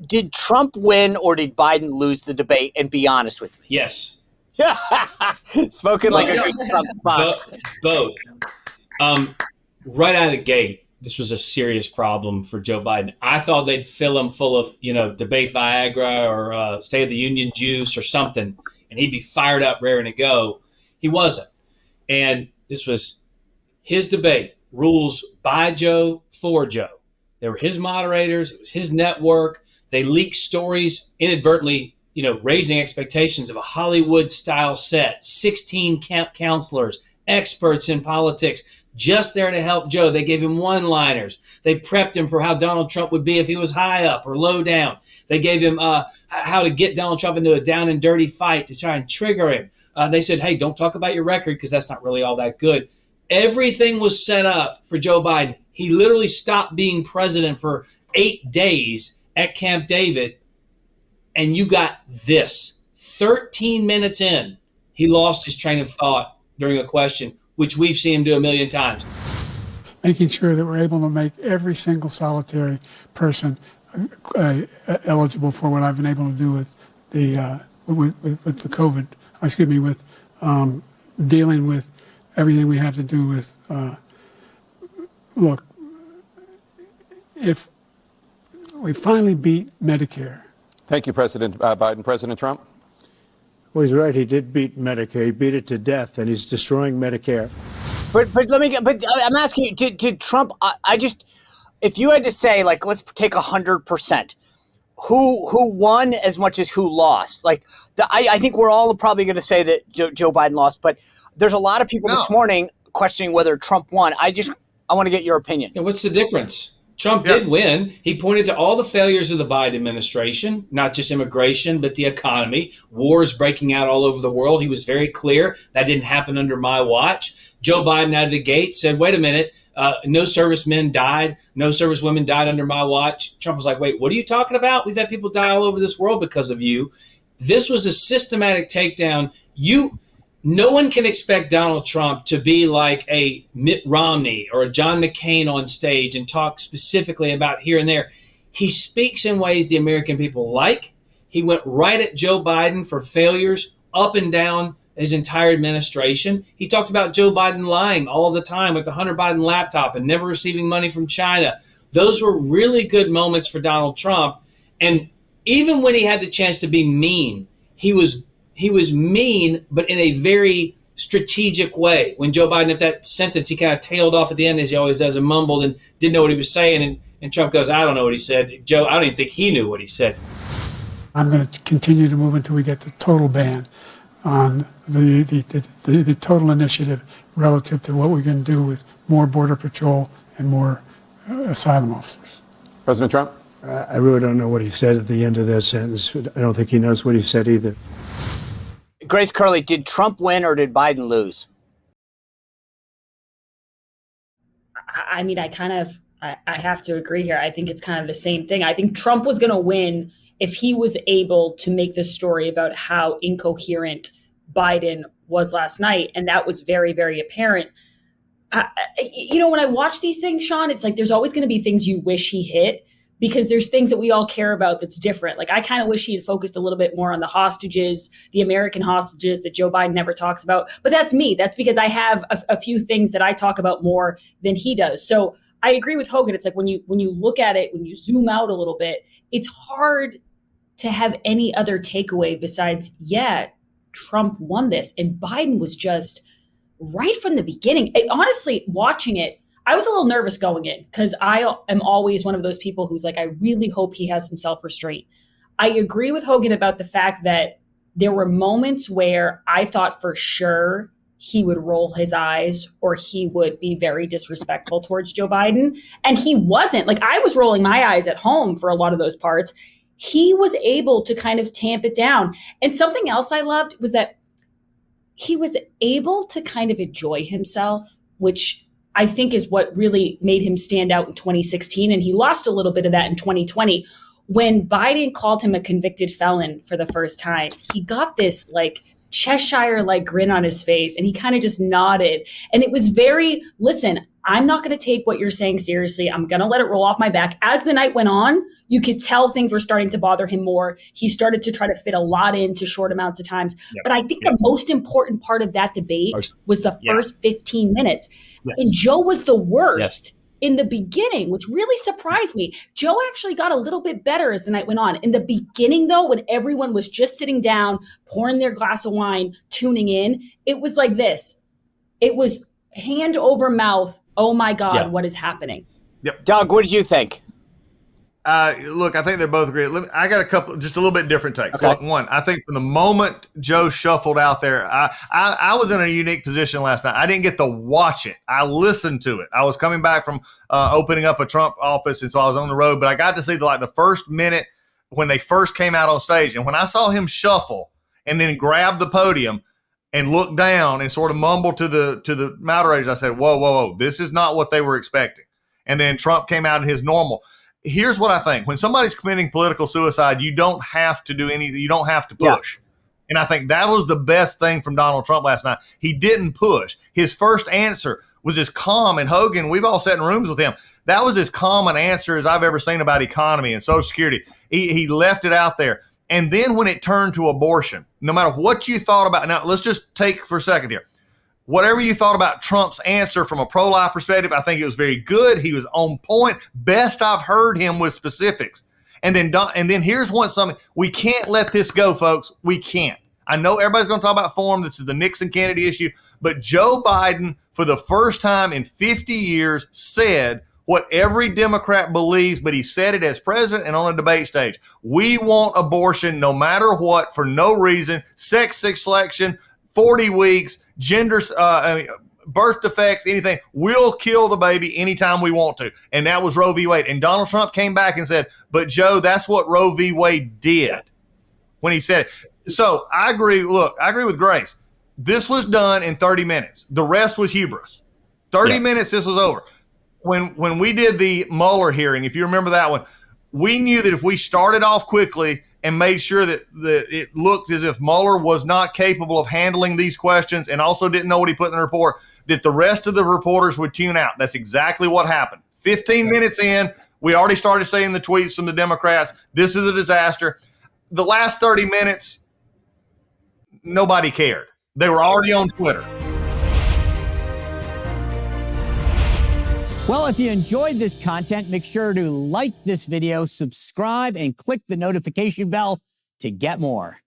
Did Trump win or did Biden lose the debate? And be honest with me. Yes. Spoken like a good Trump fox. Both. Right out of the gate, this was a serious problem for Joe Biden. I thought they'd fill him full of, debate Viagra or State of the Union juice or something, and he'd be fired up, raring to go. He wasn't. And this was his debate, rules by Joe, for Joe. They were his moderators. It was his network. They leaked stories inadvertently, raising expectations of a Hollywood-style set, 16 counselors, experts in politics, just there to help Joe. They gave him one-liners. They prepped him for how Donald Trump would be if he was high up or low down. They gave him how to get Donald Trump into a down and dirty fight to try and trigger him. They said, hey, don't talk about your record because that's not really all that good. Everything was set up for Joe Biden. He literally stopped being president for 8 days at Camp David, and you got this. 13 minutes in, he lost his train of thought during a question, which we've seen him do a million times. Making sure that we're able to make every single solitary person eligible for what I've been able to do with the COVID. With dealing with everything we have to do with. Look, if we finally beat Medicare. Thank you, President Biden. President Trump? Well, he's right. He did beat Medicare. He beat it to death, and he's destroying Medicare. But I'm asking you, did Trump? If you had to say, like, let's take 100%, who won as much as who lost? I think we're all probably going to say that Joe Biden lost, but there's a lot of people this morning questioning whether Trump won. I want to get your opinion. Yeah, what's the difference? Trump did win. He pointed to all the failures of the Biden administration, not just immigration, but the economy, wars breaking out all over the world. He was very clear that didn't happen under my watch. Joe Biden out of the gate said, wait a minute, no servicemen died, no servicewomen died under my watch. Trump was like, wait, what are you talking about? We've had people die all over this world because of you. This was a systematic takedown. No one can expect Donald Trump to be like a Mitt Romney or a John McCain on stage and talk specifically about here and there. He speaks in ways the American people like. He went right at Joe Biden for failures up and down his entire administration. He talked about Joe Biden lying all the time with the Hunter Biden laptop and never receiving money from China. Those were really good moments for Donald Trump. And even when he had the chance to be mean, he was mean, but in a very strategic way. When Joe Biden, at that sentence, he kind of tailed off at the end, as he always does, and mumbled and didn't know what he was saying. And Trump goes, I don't know what he said. Joe, I don't even think he knew what he said. I'm going to continue to move until we get the total ban on the total initiative relative to what we're going to do with more Border Patrol and more asylum officers. President Trump? I really don't know what he said at the end of that sentence. I don't think he knows what he said either. Grace Curley, did Trump win or did Biden lose? I mean, I have to agree here. I think it's kind of the same thing. I think Trump was going to win if he was able to make this story about how incoherent Biden was last night. And that was very, very apparent. When I watch these things, Sean, it's like there's always going to be things you wish he hit, because there's things that we all care about that's different. Like, I kind of wish he had focused a little bit more on the hostages, the American hostages that Joe Biden never talks about. But that's me. That's because I have a few things that I talk about more than he does. So I agree with Hogan. It's like when you look at it, when you zoom out a little bit, it's hard to have any other takeaway besides, Trump won this. And Biden was just right from the beginning. And honestly, watching it, I was a little nervous going in because I am always one of those people who's like, I really hope he has some self-restraint. I agree with Hogan about the fact that there were moments where I thought for sure he would roll his eyes or he would be very disrespectful towards Joe Biden. And he wasn't. Like, I was rolling my eyes at home for a lot of those parts. He was able to kind of tamp it down. And something else I loved was that he was able to kind of enjoy himself, which I think is what really made him stand out in 2016. And he lost a little bit of that in 2020. When Biden called him a convicted felon for the first time, he got this like Cheshire like grin on his face and he kind of just nodded. And it was very, listen, I'm not going to take what you're saying seriously. I'm going to let it roll off my back. As the night went on, you could tell things were starting to bother him more. He started to try to fit a lot into short amounts of times. Yep. But I think the most important part of that debate was the first 15 minutes. Yes. And Joe was the worst. Yes. In the beginning, which really surprised me. Joe actually got a little bit better as the night went on. In the beginning, though, when everyone was just sitting down, pouring their glass of wine, tuning in, it was like this. It was hand over mouth. Oh, my God, What is happening? Yep. Doug, what did you think? Look, I think they're both great. I got a couple, just a little bit different takes. Okay. Look, one, I think from the moment Joe shuffled out there, I was in a unique position last night. I didn't get to watch it. I listened to it. I was coming back from opening up a Trump office, and so I was on the road. But I got to see the first minute when they first came out on stage. And when I saw him shuffle and then grab the podium and look down and sort of mumble to the moderators, I said, whoa, this is not what they were expecting. And then Trump came out in his normal. Here's what I think. When somebody's committing political suicide, you don't have to do anything. You don't have to push. Yeah. And I think that was the best thing from Donald Trump last night. He didn't push. His first answer was as calm. And Hogan, we've all sat in rooms with him. That was as calm an answer as I've ever seen about economy and Social Security. He left it out there. And then when it turned to abortion, no matter what you thought about, now let's just take for a second here. Whatever you thought about Trump's answer from a pro-life perspective, I think it was very good. He was on point. Best I've heard him with specifics. And then here's something. We can't let this go, folks. We can't. I know everybody's going to talk about form. This is the Nixon-Kennedy issue. But Joe Biden, for the first time in 50 years, said what every Democrat believes, but he said it as president and on a debate stage. We want abortion no matter what, for no reason, sex selection, 40 weeks, gender, birth defects, anything. We'll kill the baby anytime we want to. And that was Roe v. Wade. And Donald Trump came back and said, but Joe, that's what Roe v. Wade did when he said it. So I agree. Look, I agree with Grace. This was done in 30 minutes. The rest was hubris. 30 minutes, this was over. When we did the Mueller hearing, if you remember that one, we knew that if we started off quickly and made sure that it looked as if Mueller was not capable of handling these questions and also didn't know what he put in the report, that the rest of the reporters would tune out. That's exactly what happened. 15 minutes in, we already started seeing the tweets from the Democrats. This is a disaster. The last 30 minutes, nobody cared. They were already on Twitter. Well, if you enjoyed this content, make sure to like this video, subscribe, and click the notification bell to get more.